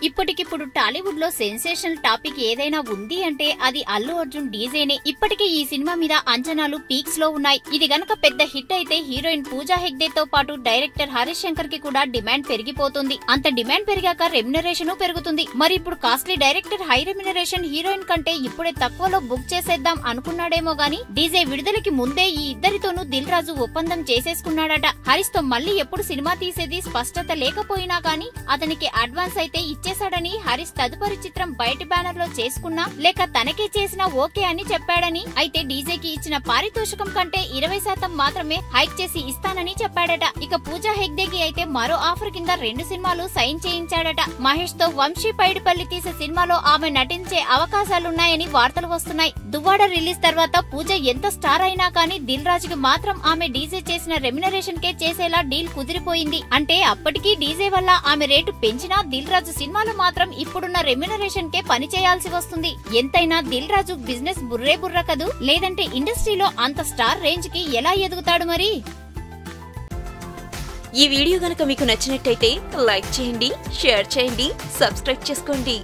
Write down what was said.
ఇప్పటికిప్పుడు టాలీవుడ్ లో sensational topic ఏదైనా ఉంది అంటే అది అల్లు అర్జున్ డీజేనే. ఇప్పటికే ఈ సినిమా మీద అంచనాలు పీక్స్ లో ఉన్నాయి. ఇది గనక పెద్ద హిట్ అయితే హీరోయిన్ పూజా హెగ్డే తో పాటు డైరెక్టర్ హరీష్ శంకర్ కి కూడా డిమాండ్ పెరిగిపోతుంది. అంత డిమాండ్ పెరిగాక రెమ్యునరేషన్ పెరుగుతుంది. మరి ఇప్పుడు costly director high remuneration heroine కంటే ఇప్పుడే తక్కువలో బుక్ చేసేద్దాం అనుకున్నాడేమో గానీ డీజే విడుదలకి ముందే ఈ ఇద్దరితోనూ దిల్ రాజు ఒప్పందం చేసేసుకున్నాడట. హరీష్ తో మళ్ళీ ఎప్పుడు సినిమా తీసేది స్పష్టత లేకపోయినా గానీ అతనికి అడ్వాన్స్ అయితే ఇచ్చేశాడని, హరీష్ తదుపరి చిత్రం బయటి బ్యానర్ లో చేసుకున్నా లేక తనకే చేసినా ఓకే అని చెప్పాడని, అయితే డీజేకి ఇచ్చిన పారితోషికం కంటే 20% మాత్రమే హైక్ చేసి ఇస్తానని చెప్పాడట. ఇక పూజా హెగ్డేకి అయితే మరో ఆఫర్ కింద 2 సినిమాలు సైన్ చేయించాడట. మహేష్ తో వంశీ పైడిపల్లి తీసే సినిమాలో ఆమె నటించే అవకాశాలున్నాయని వార్తలు వస్తున్నాయి. దువ్వాడ రిలీజ్ తర్వాత పూజ ఎంత స్టార్ అయినా కానీ దిల్ రాజుకి మాత్రం ఆమె డీజే చేసిన రెమ్యునరేషన్ కే చేసేలా డీల్ కుదిరిపోయింది. అంటే అప్పటికీ డీజే వల్ల ఆమె రేటు పెంచినా దిల్ రాజు సినిమాలో మాత్రం ఇప్పుడున్న రెమ్యునరేషన్ కే పని చేయాల్సి వస్తుంది. ఎంతైనా దిల్ రాజు బిజినెస్ బుర్రే బుర్ర కదూ, లేదంటే ఇండస్ట్రీలో అంత స్టార్ రేంజ్ కి ఎలా ఎదుగుతాడు మరి? ఈ వీడియో గనక మీకు నచ్చినట్టయితే లైక్ చేయండి, షేర్ చేయండి, సబ్స్క్రైబ్ చేసుకోండి.